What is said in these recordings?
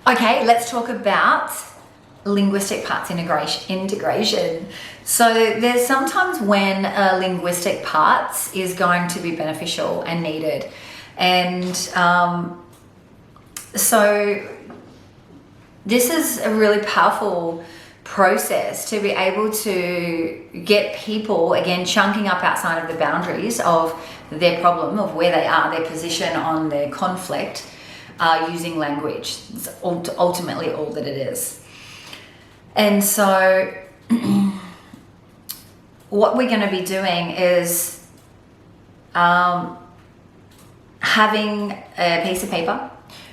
Okay, let's talk about linguistic parts integration. So there's sometimes when linguistic parts is going to be beneficial and needed. And so this is a really powerful process to be able to get people, again, chunking up outside of the boundaries of their problem, of where they are, their position on their conflict, using language. It's ultimately all that it is. And so what we're going to be doing is having a piece of paper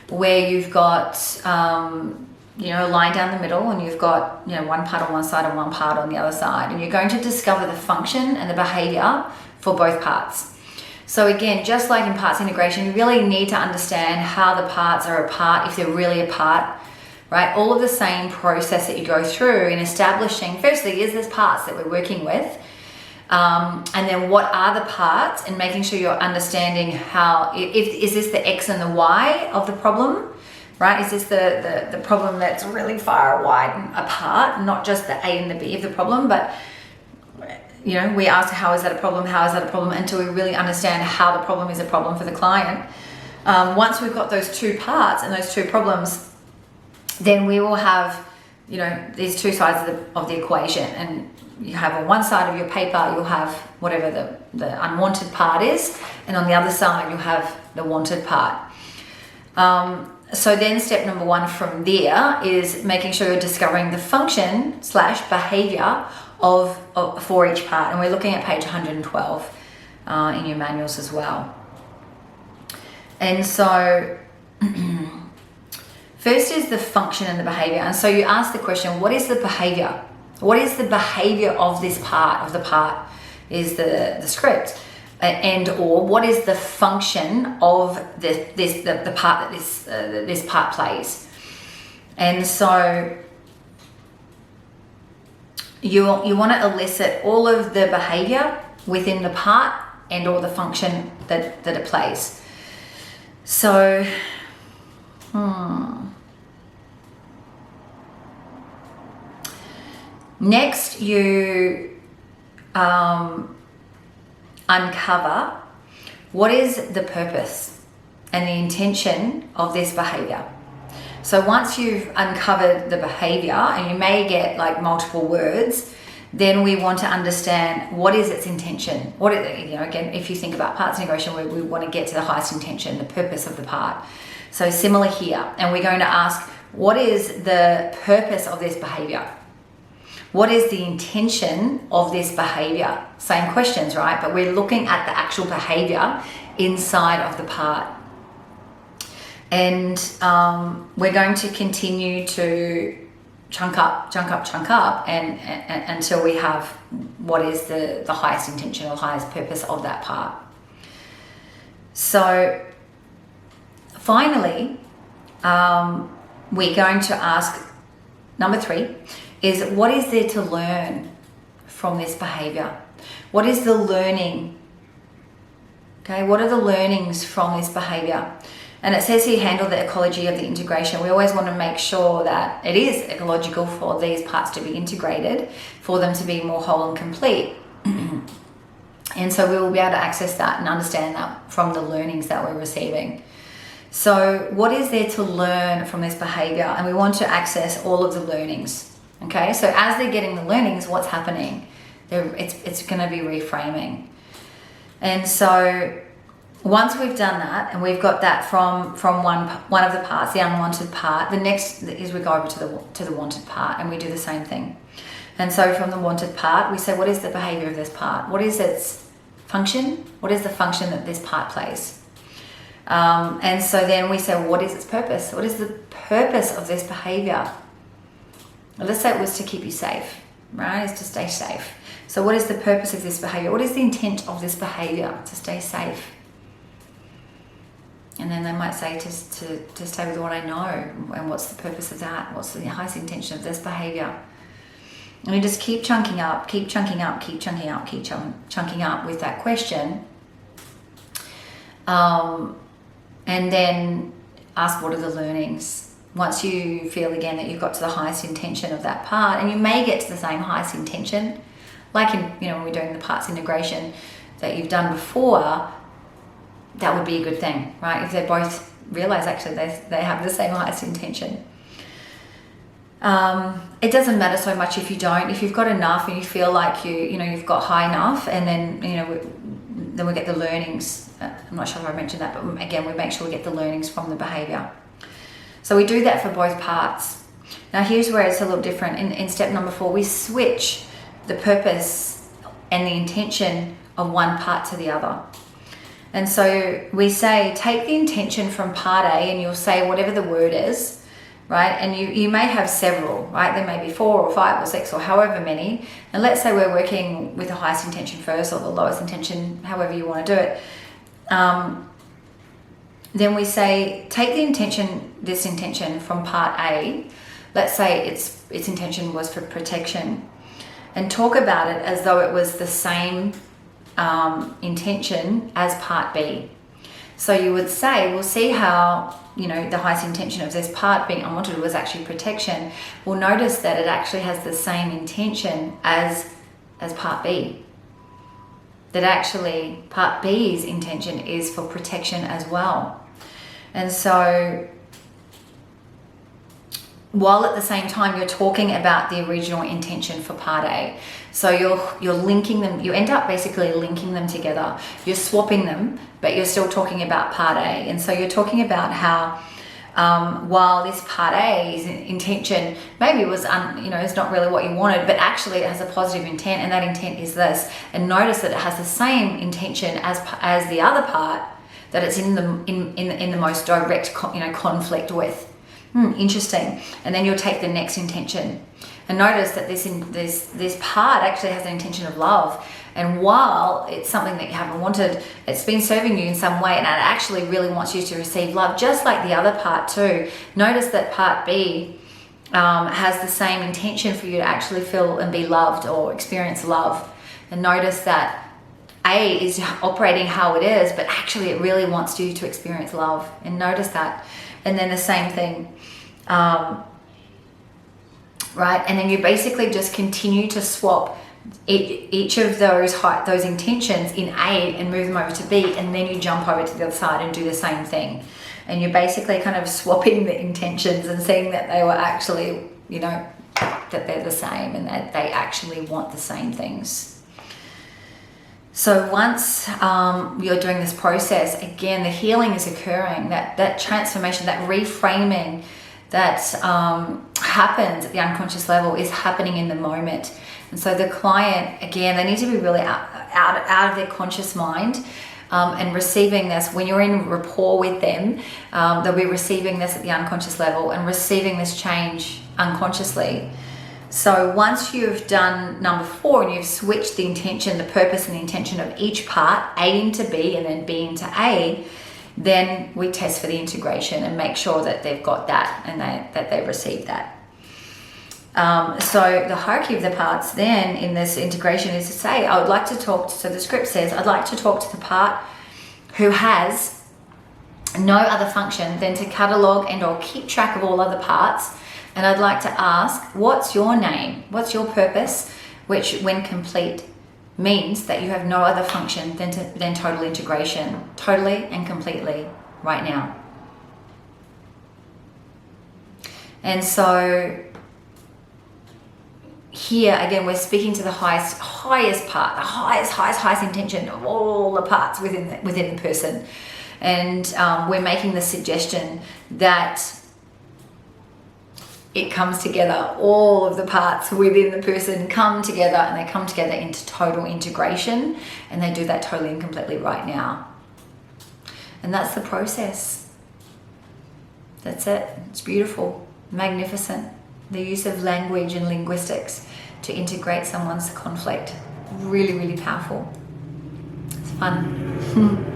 where you've got a line down the middle, and you've got one part on one side and one part on the other side, and you're going to discover the function and the behavior for both parts. So again, just like in parts integration, you really need to understand how the parts are apart, if they're really apart, right? All of the same process that you go through in establishing, firstly, is there's parts that we're working with, and then what are the parts, and making sure you're understanding how, is this the X and the Y of the problem, right? Is this the problem that's really far wide and apart, not just the A and the B of the problem, but we ask, how is that a problem? How is that a problem? Until we really understand how the problem is a problem for the client. Once we've got those two parts and those two problems, then we will have, these two sides of the equation. And you have on one side of your paper, you'll have whatever the unwanted part is. And on the other side, you'll have the wanted part. So then step number one from there is making sure you're discovering the function / behavior for each part. And we're looking at page 112 in your manuals as well. And so first is the function and the behavior. And so you ask the question, what is the behavior? What is the behavior of this part? Of the part is the script. Or what is the function of the part that this part plays? And so you want to elicit all of the behavior within the part and or the function that it plays. So next you uncover what is the purpose and the intention of this behavior. So once you've uncovered the behavior, and you may get like multiple words, then we want to understand what is its intention. Again, if you think about parts integration, we want to get to the highest intention, the purpose of the part. So similar here, and we're going to ask, what is the purpose of this behavior? What is the intention of this behavior? Same questions, right? But we're looking at the actual behavior inside of the part. And we're going to continue to chunk up, and until we have what is the highest intention or highest purpose of that part. So finally, we're going to ask, number 3, is what is there to learn from this behavior? What is the learning? Okay, what are the learnings from this behavior? And it says here, handle the ecology of the integration. We always want to make sure that it is ecological for these parts to be integrated, for them to be more whole and complete. And so we will be able to access that and understand that from the learnings that we're receiving. So what is there to learn from this behavior? And we want to access all of the learnings. Okay, so as they're getting the learnings, what's happening? It's going to be reframing. And so once we've done that, and we've got that from one of the parts, the unwanted part, the next is we go over to the wanted part, and we do the same thing. And so from the wanted part, we say, what is the behavior of this part? What is its function? What is the function that this part plays? And so then we say, well, what is its purpose? What is the purpose of this behavior? Well, let's say it was to keep you safe, right? It's to stay safe. So what is the purpose of this behavior? What is the intent of this behavior? To stay safe. And then they might say to stay with what I know. And what's the purpose of that? What's the highest intention of this behavior? And we just keep chunking up, keep chunking up, keep chunking up, keep chunking up with that question. And then ask, what are the learnings? once you feel again that you've got to the highest intention of that part, and you may get to the same highest intention, like in, when we're doing the parts integration that you've done before, that would be a good thing, right? If they both realize actually they have the same highest intention. It doesn't matter so much if you don't. If you've got enough and you feel like you've got high enough, and then then we get the learnings. I'm not sure if I mentioned that, but again, we make sure we get the learnings from the behavior. So we do that for both parts. Now here's where it's a little different. In step number 4, we switch the purpose and the intention of one part to the other. And so we say, take the intention from part A, and you'll say whatever the word is, right? And you may have several, right? There may be 4 or 5 or 6 or however many. And let's say we're working with the highest intention first, or the lowest intention, however you want to do it. Then we say, take this intention from part A. Let's say its intention was for protection, and talk about it as though it was the same intention as part B. So you would say, we'll see how, the highest intention of this part being unwanted was actually protection. We'll notice that it actually has the same intention as part B. That actually part B's intention is for protection as well. And so while at the same time you're talking about the original intention for part A. So you're linking them, you end up basically linking them together. You're swapping them, but you're still talking about part A. And so you're talking about how while this part A's intention maybe was it's not really what you wanted, but actually it has a positive intent, and that intent is this. And notice that it has the same intention as the other part that it's in the most direct conflict with. Interesting. And then you'll take the next intention, and notice that this part actually has an intention of love. And while it's something that you haven't wanted, it's been serving you in some way, and it actually really wants you to receive love, just like the other part too. Notice that part B has the same intention for you to actually feel and be loved or experience love. And notice that A is operating how it is, but actually it really wants you to experience love. And notice that. And then the same thing, right? And then you basically just continue to swap each of those intentions in A and move them over to B, and then you jump over to the other side and do the same thing. And you're basically kind of swapping the intentions and seeing that they were actually, that they're the same, and that they actually want the same things. So once you're doing this process, again, the healing is occurring, that transformation, that reframing that happens at the unconscious level is happening in the moment. And so the client, again, they need to be really out of their conscious mind and receiving this. When you're in rapport with them, they'll be receiving this at the unconscious level and receiving this change unconsciously. So once you've done number 4 and you've switched the intention, the purpose and the intention of each part, A into B and then B into A, then we test for the integration and make sure that they've got that and that they've received that. So the hierarchy of the parts then in this integration is to say, I would like to talk, so the script says, I'd like to talk to the part who has no other function than to catalogue and or keep track of all other parts. And I'd like to ask, what's your name? What's your purpose? Which, when complete, means that you have no other function than total integration, totally and completely, right now. And so here, again, we're speaking to the highest part, the highest intention of all the parts within the person. And we're making the suggestion that it comes together, all of the parts within the person come together, and they come together into total integration, and they do that totally and completely right now. And that's the process. That's it. It's beautiful, magnificent. The use of language and linguistics to integrate someone's conflict. Really, really powerful. It's fun.